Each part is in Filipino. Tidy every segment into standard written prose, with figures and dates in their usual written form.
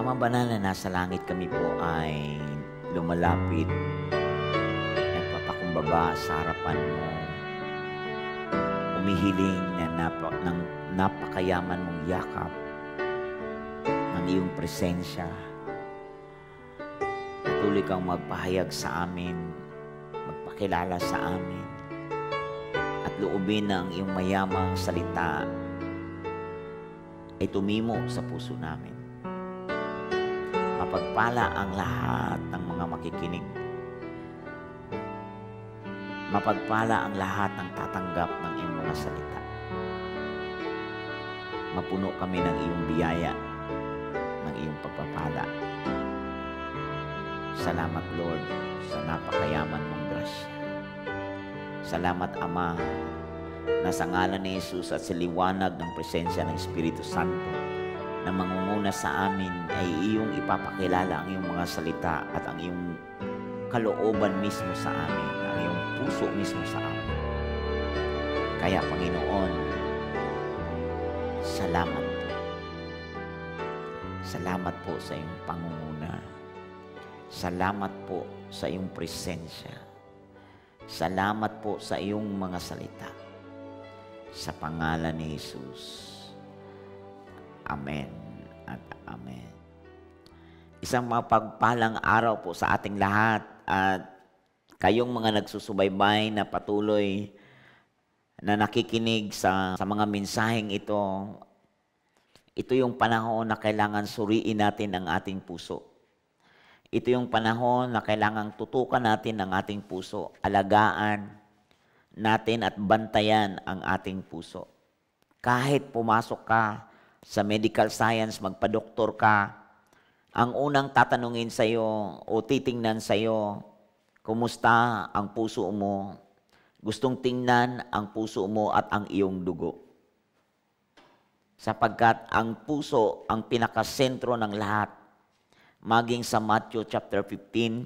Ama banal na nasa langit, kami po ay lumalapit, nagpapakumbaba sa harapan mo, umihiling na ng napakayaman mong yakap ng iyong presensya. Patuloy kang magpahayag sa amin, magpakilala sa amin, at loobin na ang iyong mayamang salita ay tumimo sa puso namin. Mapagpala ang lahat ng mga makikinig. Mapagpala ang lahat ng tatanggap ng iyong mga salita. Mapuno kami ng iyong biyaya, ng iyong pagpapala. Salamat, Lord, sa napakayaman mong grasya. Salamat, Ama, na sa ngalan ni Jesus at sa liwanag ng presensya ng Espiritu Santo na mangunguna sa amin ay iyong ipapakilala ang iyong mga salita at ang iyong kalooban mismo sa amin, ang iyong puso mismo sa amin. Kaya, Panginoon, salamat po. Salamat po sa iyong pangunguna. Salamat po sa iyong presensya. Salamat po sa iyong mga salita. Sa pangalan ni Jesus. Amen at amen. Isang mapagpalang araw po sa ating lahat at kayong mga nagsusubaybay na patuloy na nakikinig sa mga mensaheng ito. Ito yung panahon na kailangan suriin natin ang ating puso. Ito yung panahon na kailangan tutukan natin ang ating puso, alagaan natin at bantayan ang ating puso. Kahit pumasok ka sa medical science, magpa-doktor ka, ang unang tatanungin sa iyo o titingnan sa iyo, kumusta ang puso mo? Gustong tingnan ang puso mo at ang iyong dugo. Sapagkat ang puso ang pinakasentro ng lahat. Maging sa Matthew chapter 15,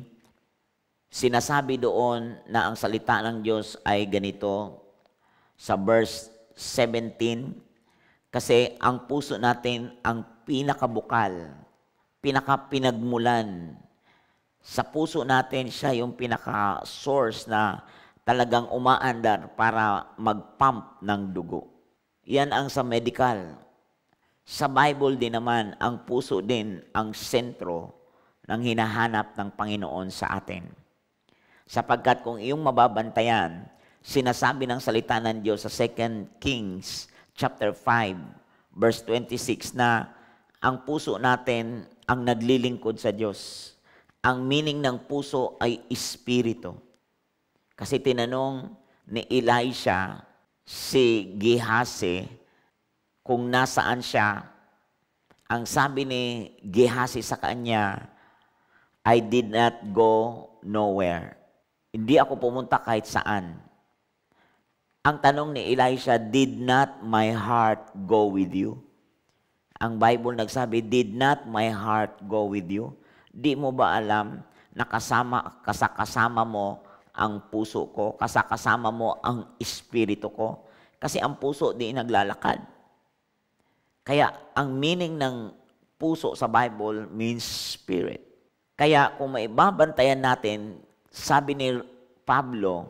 sinasabi doon na ang salita ng Diyos ay ganito sa verse 17, kasi ang puso natin ang pinakabukal, pinakapinagmulan. Sa puso natin, siya yung pinaka-source na talagang umaandar para mag-pump ng dugo. Yan ang sa medical. Sa Bible din naman, ang puso din ang sentro ng hinahanap ng Panginoon sa atin. Sapagkat kung iyong mababantayan, sinasabi ng salita ng Diyos sa 2 Kings chapter 5, verse 26 na ang puso natin ang naglilingkod sa Diyos. Ang meaning ng puso ay espiritu. Kasi tinanong ni Elisha si Gehazi kung nasaan siya. Ang sabi ni Gehazi sa kanya, I did not go nowhere. Hindi ako pumunta kahit saan. Ang tanong ni Elisha, did not my heart go with you? Ang Bible nagsabi, did not my heart go with you? Di mo ba alam na kasama mo ang puso ko, kasama mo ang espiritu ko? Kasi ang puso di naglalakad. Kaya ang meaning ng puso sa Bible means spirit. Kaya kung maibabantayan natin, sabi ni Pablo,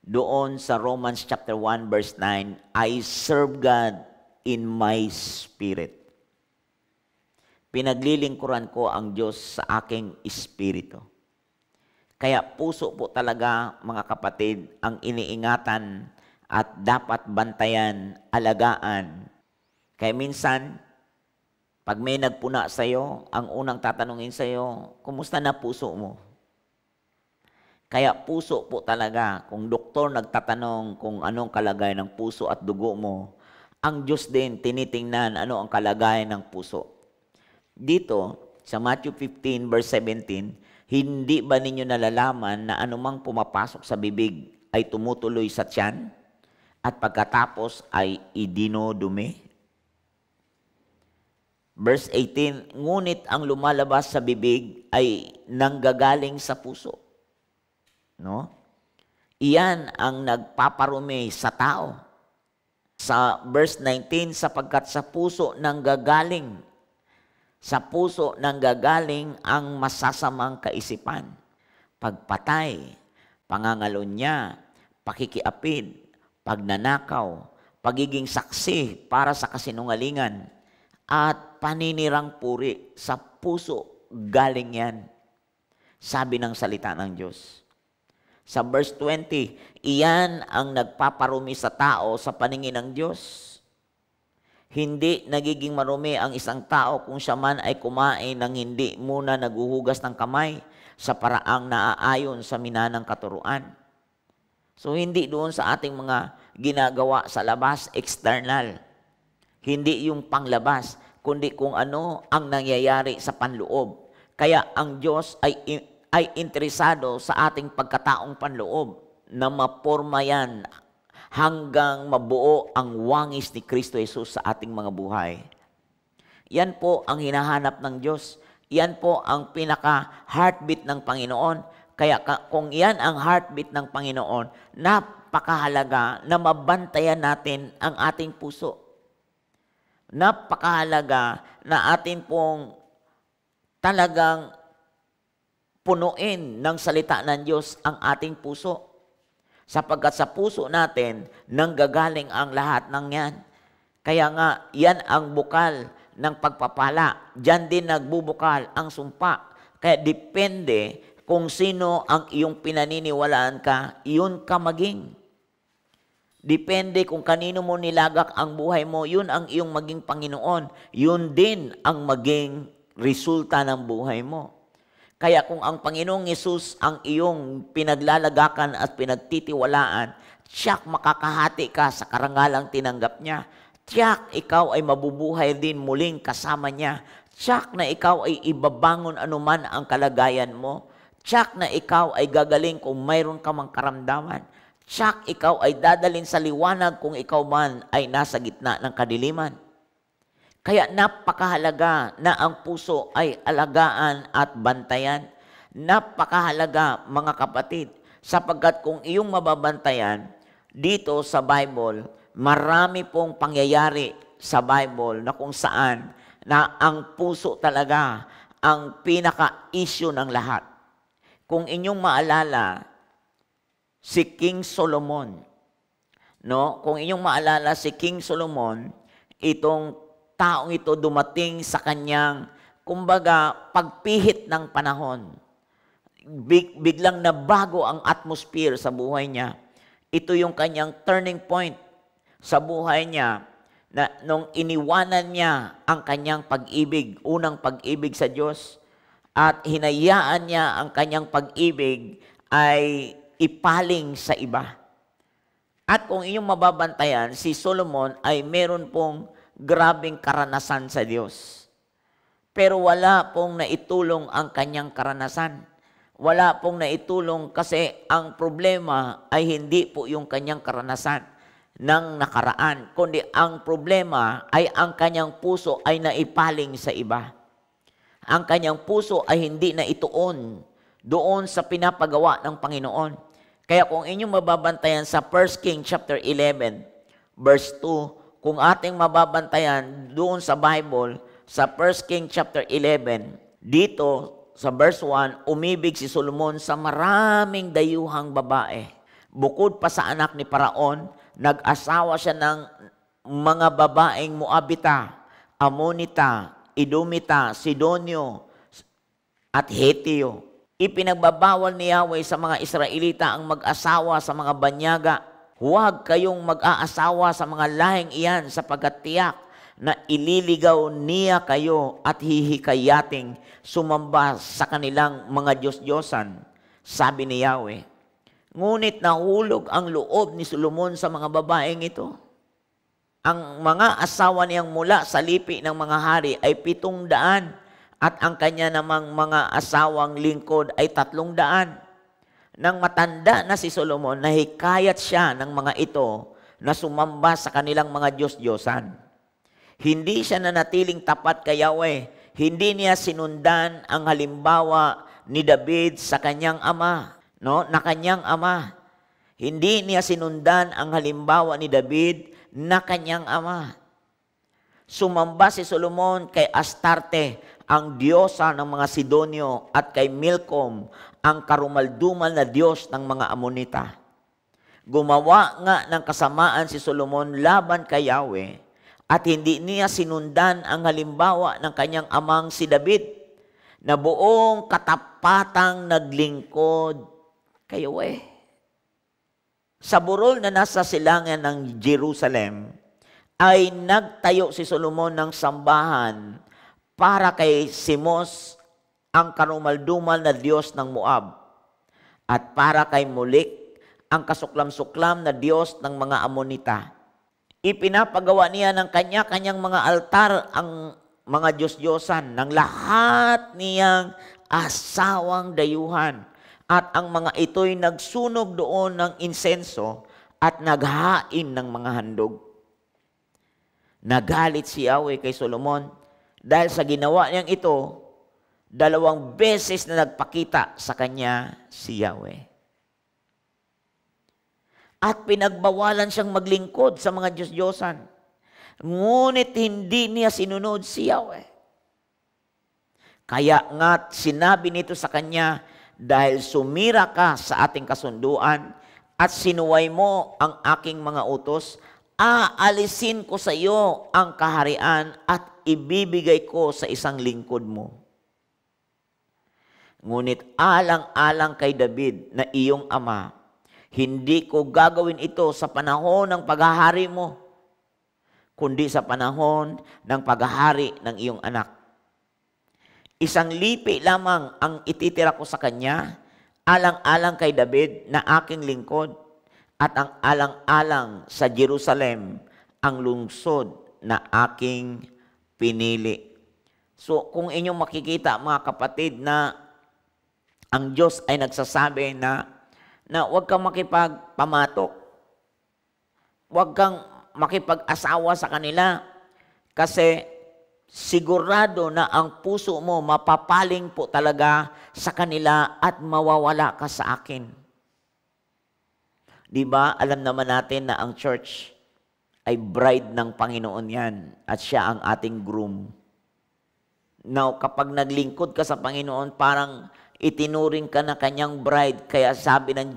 doon sa Romans chapter 1 verse 9, I serve God in my spirit. Pinaglilingkuran ko ang Diyos sa aking espiritu. Kaya puso po talaga, mga kapatid, ang iniingatan at dapat bantayan, alagaan. Kaya minsan, pag may nagpuna sa iyo, ang unang tatanungin sa iyo, kumusta na puso mo? Kaya puso po talaga, kung doktor nagtatanong kung anong kalagayan ng puso at dugo mo, ang Diyos din tinitingnan ano ang kalagayan ng puso. Dito, sa Matthew 15 verse 17, hindi ba ninyo nalalaman na anumang pumapasok sa bibig ay tumutuloy sa tiyan at pagkatapos ay idinodumi? Verse 18, ngunit ang lumalabas sa bibig ay nanggagaling sa puso. No? Iyan ang nagpaparumi sa tao. Sa verse 19, sapagkat sa puso nanggagaling Sa puso nanggagaling ang masasamang kaisipan, pagpatay, pangangalunya, pakikiapid, pagnanakaw, pagiging saksi para sa kasinungalingan, at paninirang puri. Sa puso galing yan, sabi ng salita ng Diyos. Sa verse 20, iyan ang nagpaparumi sa tao sa paningin ng Diyos. Hindi nagiging marumi ang isang tao kung siya man ay kumain ng hindi muna naguhugas ng kamay sa paraang naaayon sa minanang katuruan. So hindi doon sa ating mga ginagawa sa labas, external. Hindi yung panglabas, kundi kung ano ang nangyayari sa panloob. Kaya ang Diyos ay interesado sa ating pagkataong panloob na maporma yan hanggang mabuo ang wangis ni Kristo Jesus sa ating mga buhay. Yan po ang hinahanap ng Diyos. Yan po ang pinaka-heartbeat ng Panginoon. Kaya kung yan ang heartbeat ng Panginoon, napakahalaga na mabantayan natin ang ating puso. Napakahalaga na atin pong talagang punuin ng salita ng Diyos ang ating puso. Sapagkat sa puso natin, nanggagaling ang lahat ng yan. Kaya nga, yan ang bukal ng pagpapala. Diyan din nagbubukal ang sumpa. Kaya depende kung sino ang iyong pinaniniwalaan ka, iyon ka maging. Depende kung kanino mo nilagak ang buhay mo, yun ang iyong maging Panginoon. Yun din ang maging resulta ng buhay mo. Kaya kung ang Panginoong Yesus ang iyong pinaglalagakan at pinagtitiwalaan, tiyak makakahati ka sa karangalang tinanggap niya. Tiyak ikaw ay mabubuhay din muling kasama niya. Tiyak na ikaw ay ibabangon anuman ang kalagayan mo. Tiyak na ikaw ay gagaling kung mayroon ka mang karamdaman. Tiyak ikaw ay dadalhin sa liwanag kung ikaw man ay nasa gitna ng kadiliman. Kaya napakahalaga na ang puso ay alagaan at bantayan. Napakahalaga mga kapatid, sapagkat kung iyong mababantayan, dito sa Bible, marami pong pangyayari sa Bible na kung saan na ang puso talaga ang pinaka-issue ng lahat. Kung inyong maalala, si King Solomon, no? Kung inyong maalala si King Solomon, itong taong ito dumating sa kanyang, kumbaga, pagpihit ng panahon. Biglang nabago ang atmosphere sa buhay niya. Ito yung kanyang turning point sa buhay niya na nung iniwanan niya ang kanyang pag-ibig, unang pag-ibig sa Diyos, at hinayaan niya ang kanyang pag-ibig ay ipaling sa iba. At kung inyong mababantayan, si Solomon ay meron pong grabing karanasan sa Diyos. Pero wala pong naitulong ang kanyang karanasan. Wala pong naitulong kasi ang problema ay hindi po yung kanyang karanasan ng nakaraan, kundi ang problema ay ang kanyang puso ay naipaling sa iba. Ang kanyang puso ay hindi na ituon doon sa pinapagawa ng Panginoon. Kaya kung inyong mababantayan sa 1 King chapter 11, verse 2, kung ating mababantayan doon sa Bible, sa 1 King chapter 11, dito sa verse 1, umibig si Solomon sa maraming dayuhang babae. Bukod pa sa anak ni Paraon, nag-asawa siya ng mga babaeng Moabita, Amonita, Edomita, Sidonio, at Hetio. Ipinagbabawal ni Yahweh sa mga Israelita ang mag-asawa sa mga banyaga. Huwag kayong mag-aasawa sa mga lahing iyan sapagkat tiyak na ililigaw niya kayo at hihikayating sumamba sa kanilang mga Diyos-Diyosan, sabi ni Yahweh. Ngunit nahulog ang loob ni Solomon sa mga babaeng ito. Ang mga asawa niyang mula sa lipi ng mga hari ay 700 at ang kanya namang mga asawang lingkod ay 300. Nang matanda na si Solomon, nahikayat siya ng mga ito na sumamba sa kanilang mga Diyos-Diyosan. Hindi siya nanatiling tapat kay Yahweh. Hindi niya sinundan ang halimbawa ni David sa kanyang ama, no? Na kanyang ama. Hindi niya sinundan ang halimbawa ni David na kanyang ama. Sumamba si Solomon kay Astarte. ang diyosa ng mga Sidonio, at kay Milcom, ang karumaldumal na Diyos ng mga Amonita. Gumawa nga ng kasamaan si Solomon laban kay Yahweh, at hindi niya sinundan ang halimbawa ng kanyang amang si David, na buong katapatang naglingkod kay Yahweh. Sa burol na nasa silangan ng Jerusalem, ay nagtayo si Solomon ng sambahan para kay Simos, ang karumaldumal na Diyos ng Moab, at para kay Molek, ang kasuklam-suklam na Diyos ng mga Amonita. Ipinapagawa niya ng kanya-kanyang mga altar ang mga Diyos-Diyosan ng lahat niyang asawang dayuhan, at ang mga ito'y nagsunog doon ng insenso at naghain ng mga handog. Nagalit si Yahweh kay Solomon dahil sa ginawa niyang ito. 2 beses na nagpakita sa kanya si Yahweh. At pinagbawalan siyang maglingkod sa mga Diyos-Diyosan. Ngunit hindi niya sinunod si Yahweh. Kaya nga sinabi nito sa kanya, dahil sumira ka sa ating kasunduan at sinuway mo ang aking mga utos, aalisin ko sa iyo ang kaharian at ibibigay ko sa isang lingkod mo. Ngunit alang-alang kay David na iyong ama, hindi ko gagawin ito sa panahon ng paghahari mo, kundi sa panahon ng paghahari ng iyong anak. Isang lipi lamang ang ititira ko sa kanya, alang-alang kay David na aking lingkod, at ang alang-alang sa Jerusalem, ang lungsod na aking pinili. So kung inyong makikita mga kapatid na ang Diyos ay nagsasabi na huwag kang makipagpamatok, huwag kang makipag-asawa sa kanila, kasi sigurado na ang puso mo mapapaling po talaga sa kanila at mawawala ka sa akin. Di ba? Alam naman natin na ang church ay bride ng Panginoon yan at siya ang ating groom. Now, kapag naglingkod ka sa Panginoon, parang itinuring ka na kanyang bride. Kaya sabi ng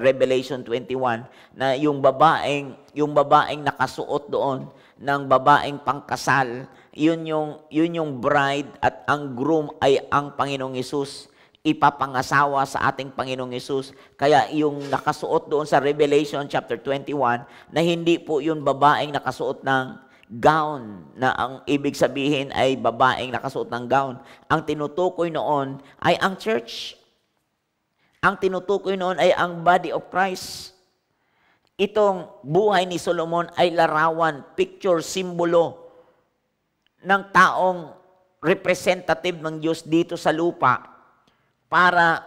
Revelation 21 na yung babaeng nakasuot doon ng babaeng pangkasal, yun yung bride, at ang groom ay ang Panginoong Hesus. Ipapangasawa sa ating Panginoong Hesus. Kaya yung nakasuot doon sa Revelation chapter 21, na hindi po yung babaeng nakasuot ng gown, na ang ibig sabihin ay babaeng nakasuot ng gown. Ang tinutukoy noon ay ang church. Ang tinutukoy noon ay ang body of Christ. Itong buhay ni Solomon ay larawan, picture, simbolo ng taong representative ng Diyos dito sa lupa para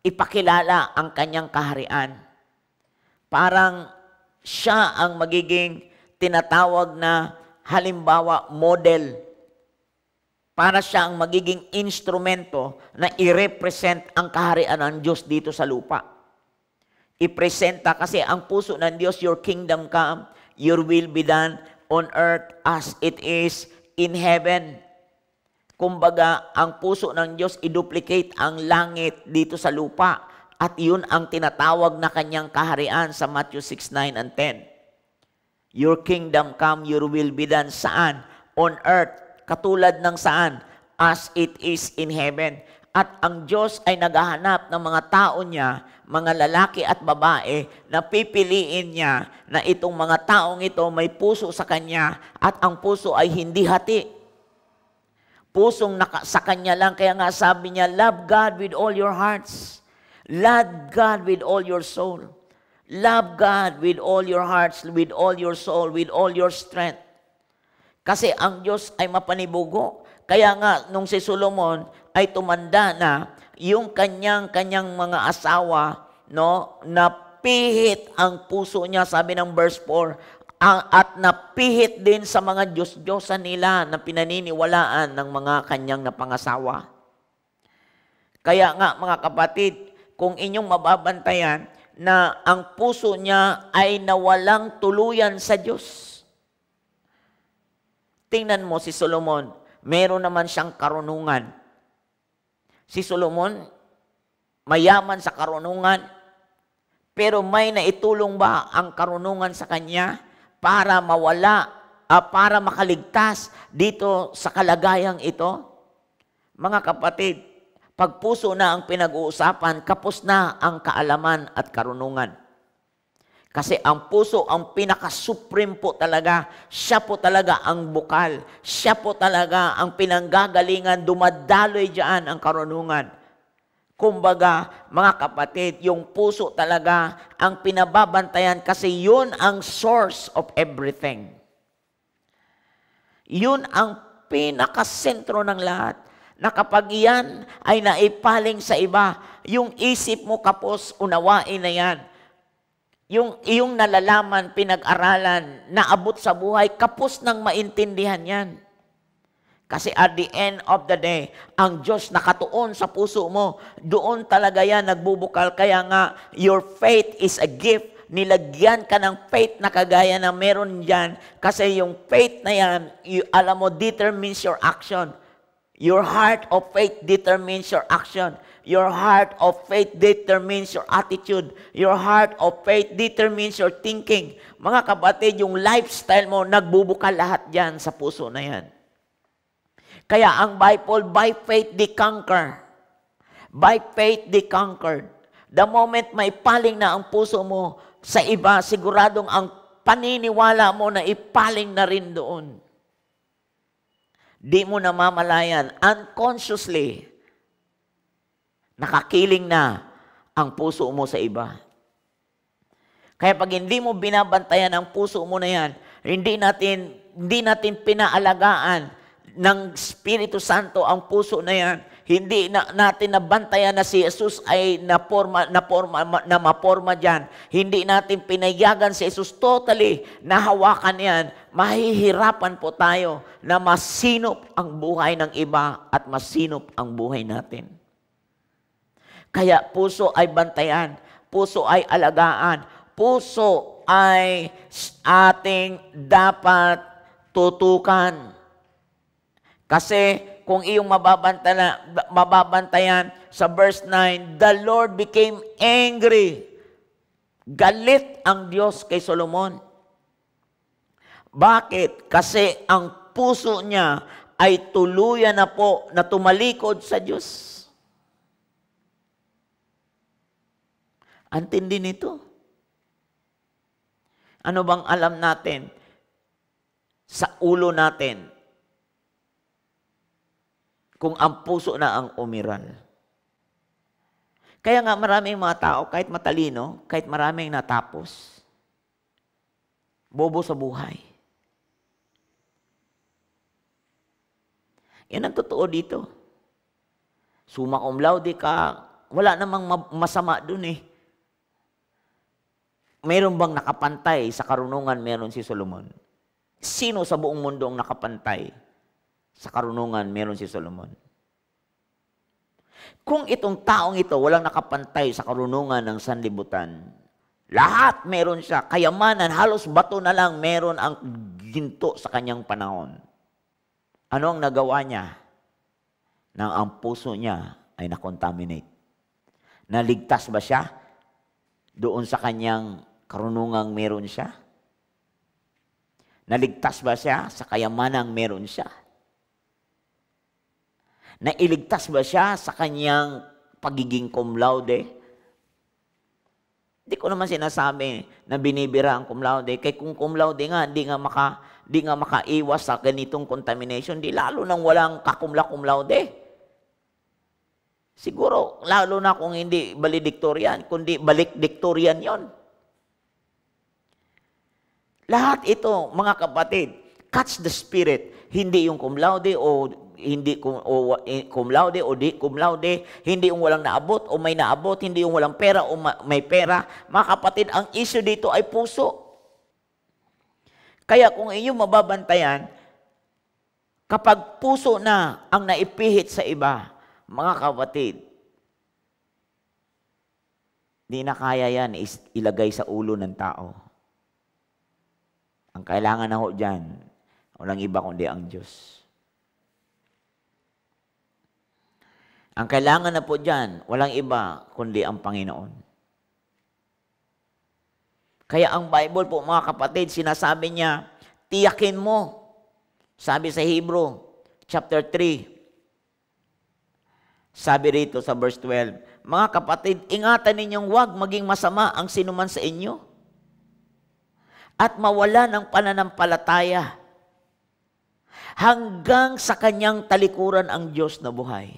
ipakilala ang kanyang kaharian. Parang siya ang magiging tinatawag na halimbawa, model. Para siya ang magiging instrumento na i-represent ang kaharian ng Diyos dito sa lupa. I-presenta kasi ang puso ng Diyos, your kingdom come, your will be done on earth as it is in heaven. Kumbaga, ang puso ng Diyos i-duplicate ang langit dito sa lupa. At yun ang tinatawag na kanyang kaharian sa Matthew 6:9 and 10. Your kingdom come, your will be done. Saan? On earth. Katulad ng saan? As it is in heaven. At ang Diyos ay naghahanap ng mga tao niya, mga lalaki at babae, na pipiliin niya na itong mga taong ito may puso sa Kanya at ang puso ay hindi hati. Pusong sa Kanya lang. Kaya nga sabi niya, love God with all your hearts. Love God with all your soul. Love God with all your hearts, with all your soul, with all your strength. Kasi ang Diyos ay mapanibugo. Kaya nga, nung si Solomon ay tumanda na, yung kanyang mga asawa, no, napihit ang puso niya, sabi ng verse 4, at napihit din sa mga Diyos-Diyosan nila na pinaniniwalaan ng mga kanyang napangasawa. Kaya nga, mga kapatid, kung inyong mababantayan, na ang puso niya ay nawalang tuluyan sa Diyos. Tingnan mo si Solomon, meron naman siyang karunungan. Si Solomon, mayaman sa karunungan, pero may naitulong ba ang karunungan sa kanya para para makaligtas dito sa kalagayang ito? Mga kapatid, pag puso na ang pinag-uusapan, kapos na ang kaalaman at karunungan. Kasi ang puso, ang pinaka-supreme po talaga, siya po talaga ang bukal. Siya po talaga ang pinanggagalingan, dumadaloy diyan ang karunungan. Kumbaga, mga kapatid, yung puso talaga ang pinababantayan kasi yun ang source of everything. Yun ang pinakasentro ng lahat. Na kapag yan ay naipaling sa iba, yung isip mo kapos, unawain na yan. Yung iyong nalalaman, pinag-aralan, naabot sa buhay, kapos nang maintindihan yan. Kasi at the end of the day, ang Diyos nakatuon sa puso mo, doon talaga yan nagbubukal. Kaya nga, your faith is a gift. Nilagyan ka ng faith na kagaya na meron dyan. Kasi yung faith na yan, alam mo, determines your action. Your heart of faith determines your action. Your heart of faith determines your attitude. Your heart of faith determines your thinking. Mga kapatid, yung lifestyle mo, nagbubukal lahat dyan sa puso na yan. Kaya ang Bible, by faith they conquer. By faith they conquered. The moment may paling na ang puso mo sa iba, siguradong ang paniniwala mo na ipaling na rin doon. Di mo namamalayan, unconsciously, nakakiling na ang puso mo sa iba. Kaya pag hindi mo binabantayan ang puso mo na yan, hindi natin pinaalagaan ng Espiritu Santo ang puso na yan. Hindi natin nabantayan na si Jesus ay maporma dyan. Hindi natin pinayagan si Jesus totally na hawakan yan. Mahihirapan po tayo na masinop ang buhay ng iba at masinop ang buhay natin. Kaya puso ay bantayan, puso ay alagaan, puso ay ating dapat tutukan. Kasi kung iyong mababantayan sa verse 9, the Lord became angry. Galit ang Diyos kay Solomon. Bakit? Kasi ang puso niya ay tuluyan na po na tumalikod sa Diyos. Antindi nito. Ano bang alam natin sa ulo natin kung ang puso na ang umiral? Kaya nga maraming mga tao, kahit matalino, kahit maraming natapos, bobo sa buhay. Yan ang totoo dito. Summa cum laude ka, wala namang masama dun eh. Mayroon bang nakapantay sa karunungan? Meron si Solomon. Sino sa buong mundo ang nakapantay sa karunungan? Meron si Solomon. Kung itong taong ito walang nakapantay sa karunungan ng sanlibutan, lahat meron siya. Kayamanan, halos bato na lang meron ang ginto sa kanyang panahon. Ano ang nagawa niya? Nang ang puso niya ay nakontaminate. Naligtas ba siya doon sa kanyang karunungang meron siya? Naligtas ba siya sa kayamanang meron siya? Nailigtas ba siya sa kanyang pagiging cum laude? Hindi ko naman sinasabi na binibira ang cum laude. Kaya kung cum laude nga, di nga makaiwas sa ganitong contamination, di lalo nang walang kakumla cum laude. Siguro, lalo na kung hindi valedictorian, kundi balikdictorian yon. Lahat ito, mga kapatid, catch the spirit. Hindi yung cum laude o hindi cum laude o di cum laude, hindi yung walang naabot o may naabot, hindi yung walang pera o may pera. Mga kapatid, ang issue dito ay puso. Kaya kung inyong mababantayan, kapag puso na ang naipihit sa iba, mga kapatid, di na kaya yan ilagay sa ulo ng tao. Ang kailangan na ho dyan, walang iba kundi ang Diyos. Ang kailangan na po dyan, walang iba kundi ang Panginoon. Kaya ang Bible po mga kapatid, sinasabi niya, tiyakin mo. Sabi sa Hebrew, chapter 3, sabi rito sa verse 12, mga kapatid, ingatan ninyong huwag maging masama ang sinuman sa inyo at mawala ng pananampalataya hanggang sa kanyang talikuran ang Diyos na buhay.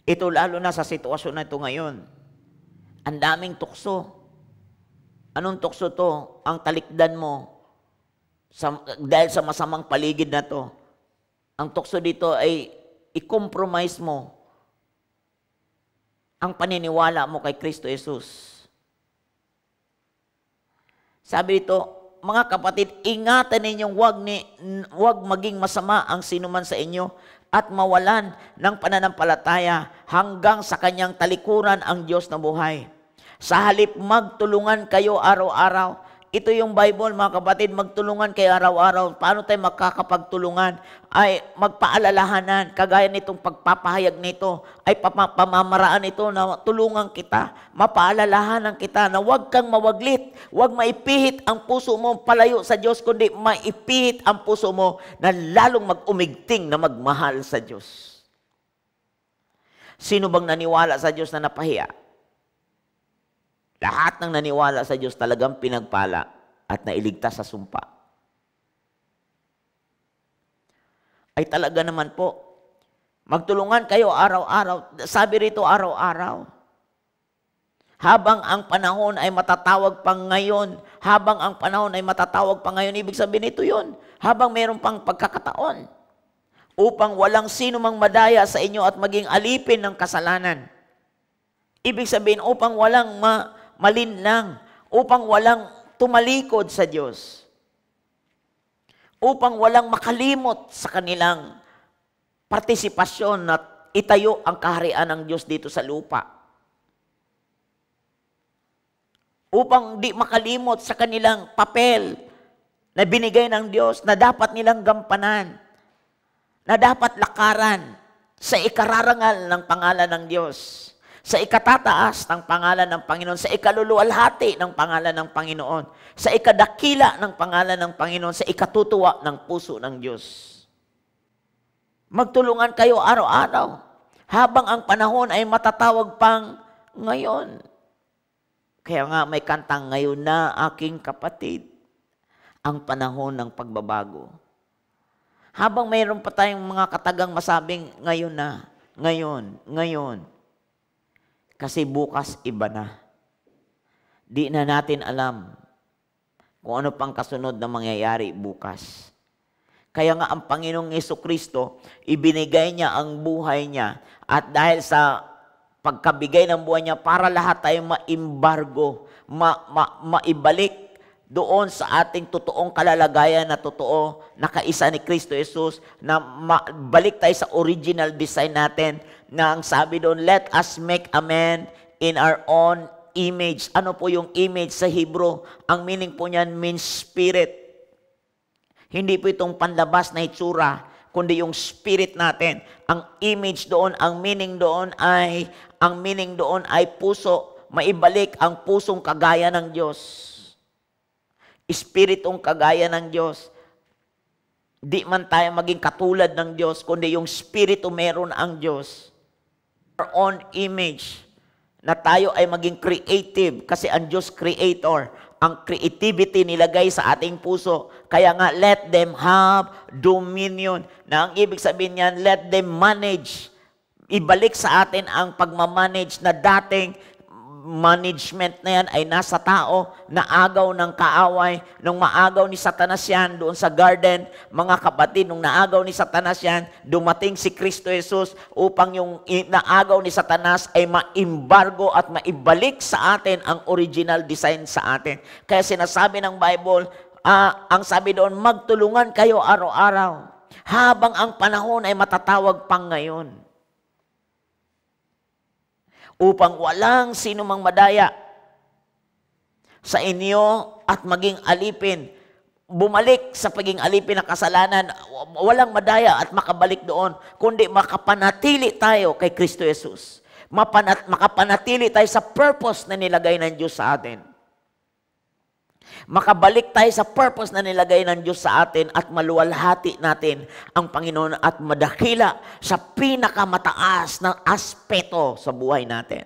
Ito lalo na sa sitwasyon na ito ngayon. Ang daming tukso. Anong tukso to? Ang talikdan mo dahil sa masamang paligid na to. Ang tukso dito ay i-compromise mo ang paniniwala mo kay Kristo Jesus. Sabi dito, mga kapatid, ingatan ninyong huwag maging masama ang sinuman sa inyo at mawalan ng pananampalataya hanggang sa kanyang talikuran ang Diyos na buhay. Sa halip magtulungan kayo araw-araw. Ito yung Bible, mga kapatid, magtulungan kayo araw-araw. Paano tayo magkakapagtulungan? Ay magpaalalahanan, kagaya nitong pagpapahayag nito, ay pamamaraan ito na tulungan kita, mapaalalahanan kita na huwag kang mawaglit, huwag maipihit ang puso mo palayo sa Diyos, kundi maipihit ang puso mo na lalong mag-umigting na magmahal sa Diyos. Sino bang naniwala sa Diyos na napahiya? Lahat ng naniwala sa Diyos talagang pinagpala at nailigtas sa sumpa. Ay talaga naman po, magtulungan kayo araw-araw. Sabi rito araw-araw. Habang ang panahon ay matatawag pang ngayon, ibig sabihin ito yun. Habang mayroon pang pagkakataon, upang walang sino mang madaya sa inyo at maging alipin ng kasalanan. Ibig sabihin, upang walang malinlang, upang walang tumalikod sa Diyos, upang walang makalimot sa kanilang partisipasyon na itayo ang kaharian ng Diyos dito sa lupa. Upang di makalimot sa kanilang papel na binigay ng Diyos na dapat nilang gampanan, na dapat lakaran sa ikararangal ng pangalan ng Diyos, sa ikatataas ng pangalan ng Panginoon, sa ikaluluwalhati ng pangalan ng Panginoon, sa ikadakila ng pangalan ng Panginoon, sa ikatutuwa ng puso ng Diyos. Magtulungan kayo araw-araw habang ang panahon ay matatawag pang ngayon. Kaya nga may kantang, ngayon na aking kapatid, ang panahon ng pagbabago. Habang mayroon pa tayong mga katagang masabing ngayon na, ngayon. Kasi bukas iba na. Di na natin alam kung ano pang kasunod na mangyayari bukas. Kaya nga ang Panginoong Jesucristo, ibinigay niya ang buhay niya. At dahil sa pagkabigay ng buhay niya, para lahat tayo maimbargo, maibalik doon sa ating totoong kalalagayan na totoo, na kaisa ni Kristo Jesus, na balik tayo sa original design natin, na ang sabi doon, let us make a man in our own image. Ano po yung image sa Hebrew? Ang meaning po niyan means spirit. Hindi po itong panlabas na itsura, kundi yung spirit natin. Ang image doon, ang meaning doon ay puso. Maibalik ang pusong kagaya ng Diyos. Espiritong kagaya ng Diyos. Di man tayo maging katulad ng Diyos, kundi yung spirito meron ang Diyos. Our own image, na tayo ay maging creative, kasi ang Diyos creator. Ang creativity nilagay sa ating puso. Kaya nga, let them have dominion. Na ang ibig sabihin niyan, let them manage. Ibalik sa atin ang pagmamanage na dating management na yan ay nasa tao, na agaw ng kaaway. Nung maagaw ni Satanas yan doon sa garden, mga kapatid, nung naagaw ni Satanas yan, dumating si Kristo Jesus upang yung naagaw ni Satanas ay maimbargo at maibalik sa atin ang original design sa atin. Kaya sinasabi ng Bible, ang sabi doon, magtulungan kayo araw-araw habang ang panahon ay matatawag pang ngayon, upang walang sino mang madaya sa inyo at maging alipin. bumalik sa paging alipin ng kasalanan, walang madaya at makabalik doon, kundi makapanatili tayo kay Kristo Jesus. Makapanatili tayo sa purpose na nilagay ng Diyos sa atin. Makabalik tayo sa purpose na nilagay ng Diyos sa atin at maluwalhati natin ang Panginoon at madakila sa pinakamataas na aspeto sa buhay natin.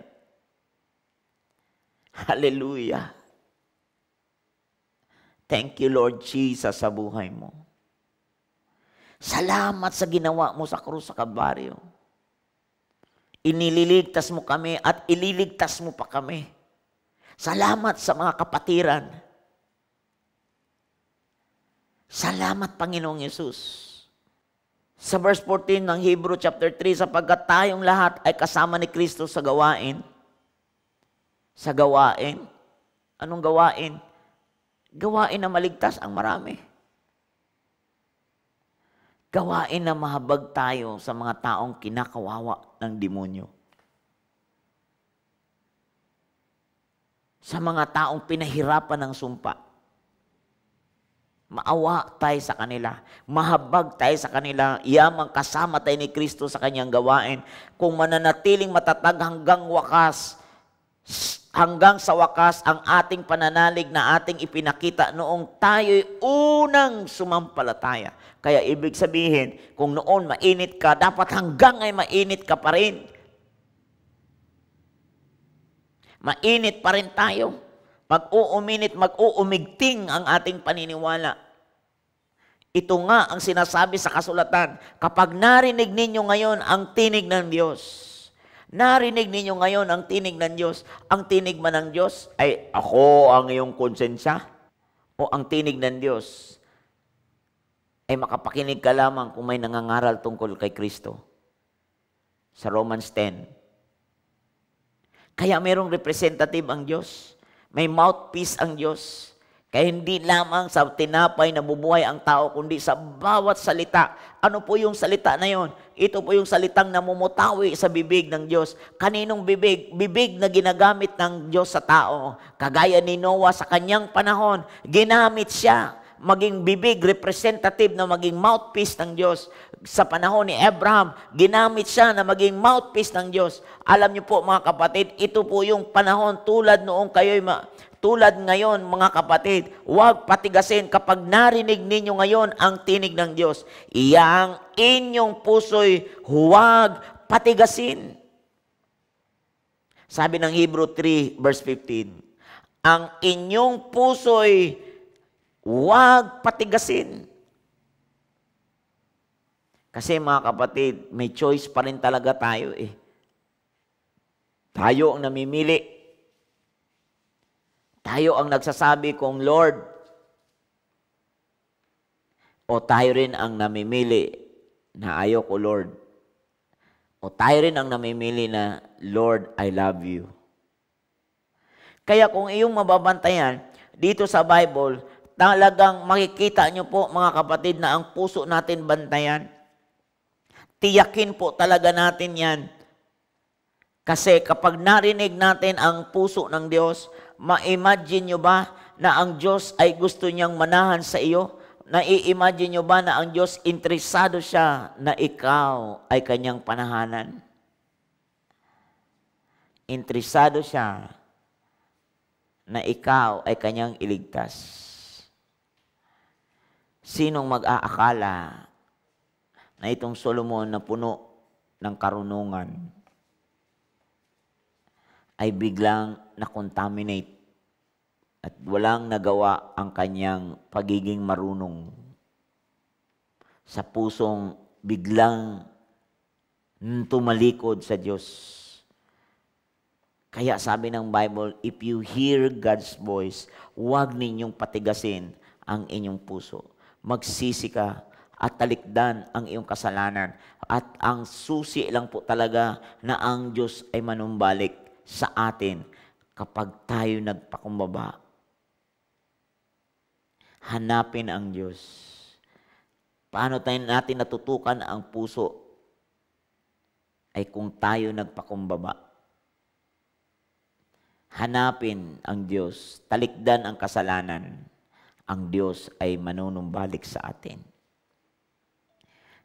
Hallelujah. Thank you, Lord Jesus, sa buhay mo. Salamat sa ginawa mo sa krus sa Kalbaryo. Inililigtas mo kami at ililigtas mo pa kami. Salamat sa mga kapatiran. Salamat, Panginoong Yesus. Sa verse 14 ng Hebrew chapter 3, sapagkat tayong lahat ay kasama ni Kristo sa gawain. Sa gawain? Anong gawain? Gawain na maligtas ang marami. Gawain na mahabag tayo sa mga taong kinakawawa ng demonyo. Sa mga taong pinahirapan ng sumpa. Maawa tayo sa kanila. Mahabag tayo sa kanila. Yamang kasama tayo ni Kristo sa kanyang gawain. Kung mananatiling matatag hanggang sa wakas ang ating pananalig na ating ipinakita noong tayo'y unang sumampalataya. Kaya ibig sabihin, kung noon mainit ka, dapat hanggang ay mainit ka pa rin. Mainit pa rin tayo. Mag-uumigting ang ating paniniwala. Ito nga ang sinasabi sa kasulatan, kapag narinig ninyo ngayon ang tinig ng Diyos, narinig ninyo ngayon ang tinig ng Diyos, ang tinig man ng Diyos ay ako ang iyong konsensya, o ang tinig ng Diyos ay makapakinig ka lamang kung may nangangaral tungkol kay Kristo. Sa Romans 10. Kaya mayroong representative ang Diyos. May mouthpiece ang Diyos. Kaya hindi lamang sa tinapay na bubuhay ang tao, kundi sa bawat salita. Ano po yung salita na yon? Ito po yung salitang namumutawi sa bibig ng Diyos. Kaninong bibig? Bibig na ginagamit ng Diyos sa tao. Kagaya ni Noah sa kanyang panahon, ginamit siya maging bibig, representative na maging mouthpiece ng Diyos. Sa panahon ni Abraham, ginamit siya na maging mouthpiece ng Diyos. Alam niyo po mga kapatid, ito po yung panahon tulad ngayon mga kapatid, huwag patigasin kapag narinig ninyo ngayon ang tinig ng Diyos. Iyang inyong puso'y huwag patigasin. Sabi ng Hebrew 3 verse 15, ang inyong puso'y huwag patigasin. Kasi mga kapatid, may choice pa rin talaga tayo eh. Tayo ang namimili. Tayo ang nagsasabi kung Lord, o tayo rin ang namimili na ayoko Lord. O tayo rin ang namimili na Lord, I love you. Kaya kung iyong mababantayan, dito sa Bible, talagang makikita nyo po mga kapatid na ang puso natin bantayan. Tiyakin po talaga natin yan. Kasi kapag narinig natin ang puso ng Diyos, ma-imagine nyo ba na ang Diyos ay gusto niyang manahan sa iyo? Na-i-imagine nyo ba na ang Diyos interesado siya na ikaw ay kanyang panahanan? Interesado siya na ikaw ay kanyang iligtas. Sinong mag-aakala na itong Solomon na puno ng karunungan ay biglang na-contaminate at walang nagawa ang kanyang pagiging marunong sa pusong biglang tumalikod sa Diyos. Kaya sabi ng Bible, if you hear God's voice, huwag ninyong patigasin ang inyong puso. Magsisi ka at talikdan ang iyong kasalanan. At ang susi lang po talaga na ang Diyos ay manumbalik sa atin kapag tayo nagpakumbaba. Hanapin ang Diyos. Paano natin natutukan ang puso? Ay kung tayo nagpakumbaba. Hanapin ang Diyos. Talikdan ang kasalanan. ang Diyos ay manunumbalik sa atin.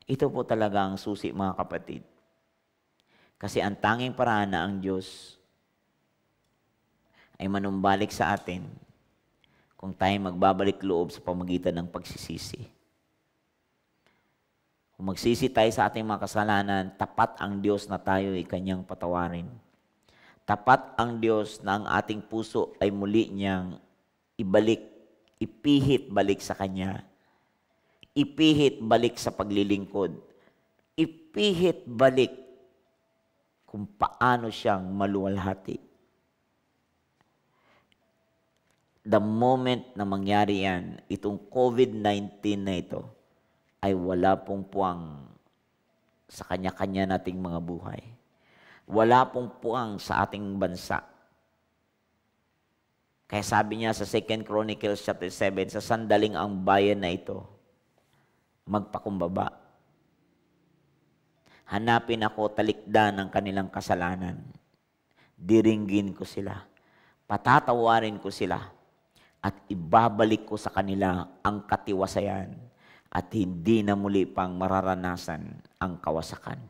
Ito po talaga ang susi, mga kapatid. Kasi ang tanging paraan na ang Diyos ay manumbalik sa atin kung tayo magbabalik loob sa pamagitan ng pagsisisi. Kung magsisi tayo sa ating mga kasalanan, tapat ang Diyos na tayo ay Kanyang patawarin. Tapat ang Diyos na ang ating puso ay muli niyang ibalik, ipihit balik sa Kanya. Ipihit balik sa paglilingkod. Ipihit balik kung paano siyang maluwalhati. The moment na mangyari yan, itong COVID-19 na ito, ay wala pong puwang sa kanya-kanya nating mga buhay. Wala pong puwang sa ating bansa. Kaya sabi niya sa 2 Chronicles chapter 7, sa sandaling ang bayan na ito, magpakumbaba. Hanapin ako, talikdan ng kanilang kasalanan. Diringgin ko sila. Patatawarin ko sila. At ibabalik ko sa kanila ang katiwasayan. At hindi na muli pang mararanasan ang kawasakan.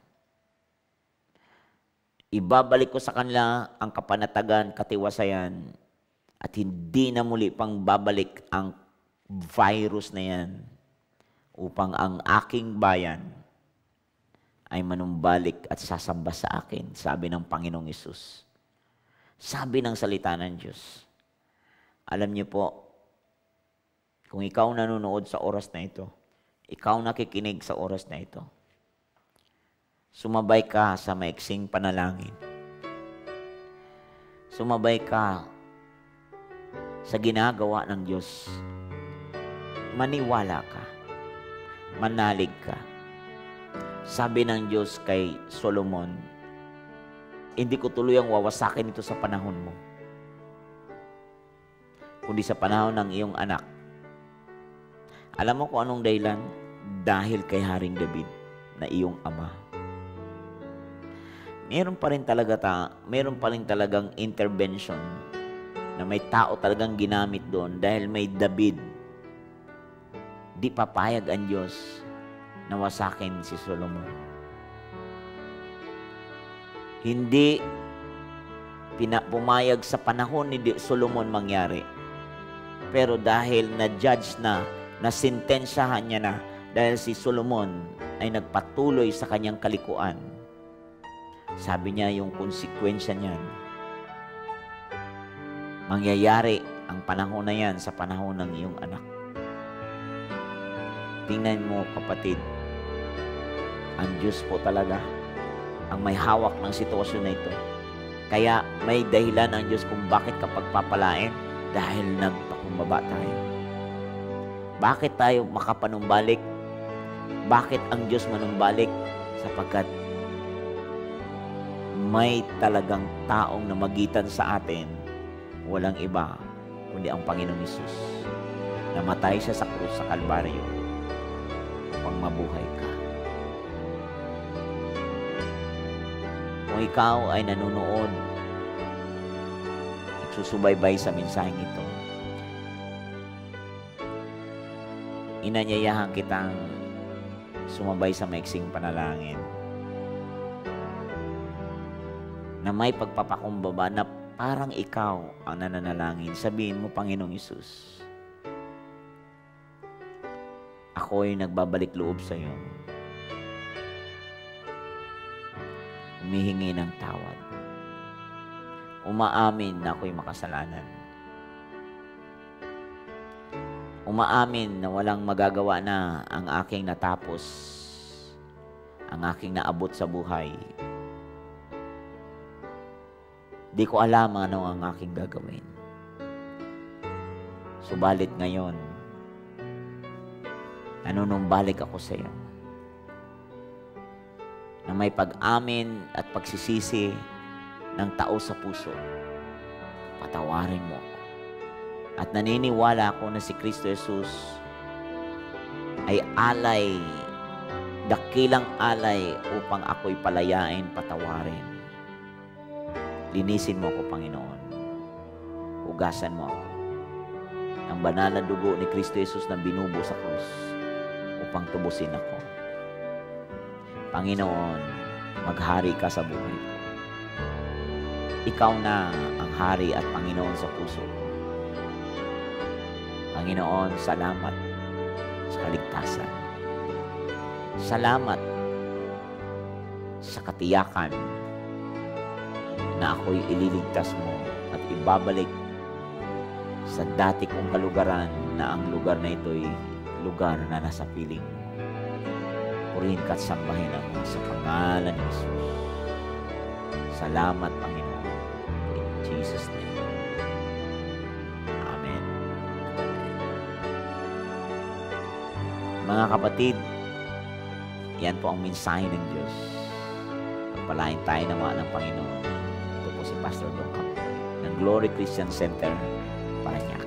Ibabalik ko sa kanila ang kapanatagan, katiwasayan. At hindi na muli pang babalik ang virus na yan. Upang ang aking bayan ay manumbalik at sasamba sa akin, sabi ng Panginoong Hesus. Sabi ng salita ng Diyos. Alam niyo po, kung ikaw nanonood sa oras na ito, ikaw nakikinig sa oras na ito, sumabay ka sa maiksing panalangin. Sumabay ka sa ginagawa ng Diyos. Maniwala ka. Manalig ka. Sabi ng Diyos kay Solomon, hindi ko tuluyang wawasakin ito sa panahon mo, kundi sa panahon ng iyong anak. Alam mo kung anong dahilan? Dahil kay Haring David na iyong ama. Meron pa rin talagang intervention na may tao talagang ginamit doon dahil may David. Di papayag ang Diyos na wasakin si Solomon. Hindi pumayag sa panahon ni Solomon mangyari. Pero dahil na-judge na, nasintensyahan niya na, dahil si Solomon ay nagpatuloy sa kanyang kalikuan, sabi niya yung konsekwensya niyan, mangyayari ang panahon na yan sa panahon ng iyong anak. Tingnan mo, kapatid, ang Diyos po talaga ang may hawak ng sitwasyon na ito. Kaya may dahilan ang Diyos kung bakit kapag papalain, dahil nagpakumbaba tayo. Bakit tayo makapanumbalik? Bakit ang Diyos manumbalik? Sapagkat may talagang taong namagitan sa atin, walang iba kundi ang Panginoong Hesus. Namatay siya sa krus sa Kalbaryo upang mabuhay ka. Kung ikaw ay nanonood, nagsusubaybay sa mensaheng ito, inanyayahan kitang sumabay sa maiksing panalangin na may pagpapakumbaba na parang ikaw ang nananalangin. Sabihin mo, Panginoong Hesus, ako'y nagbabalik loob sa iyo. Humihingi ng tawad. Umaamin na ako'y makasalanan. Umaamin na walang magagawa na ang aking natapos, ang aking naabot sa buhay. Di ko alam ano ang aking gagawin. Subalit ngayon, nanunumbalik ako sa iyo na may pag-amin at pagsisisi ng tao sa puso. Patawarin mo ako. At naniniwala ako na si Kristo Jesus ay alay, dakilang alay upang ako'y palayain, patawarin. Linisin mo ako, Panginoon. Hugasan mo ako. ang banal na dugo ni Kristo Jesus na binubo sa krus upang tubusin ako. Panginoon, maghari ka sa buhay ko. Ikaw na ang hari at Panginoon sa puso ko. Panginoon, salamat sa kaligtasan. Salamat sa katiyakan na ako'y ililigtas mo at ibabalik sa dati kong kalugaran na ang lugar na ito'y lugar na nasa piling mo. Purihin ka at sambahin ako sa pangalan ni Jesus. Salamat, Panginoon. In Jesus' name. Amen. Mga kapatid, yan po ang mensahe ng Diyos. Pagpalain tayo naman ng Panginoon. Ito po si Pastor Don Campo ng Glory Christian Center para niya.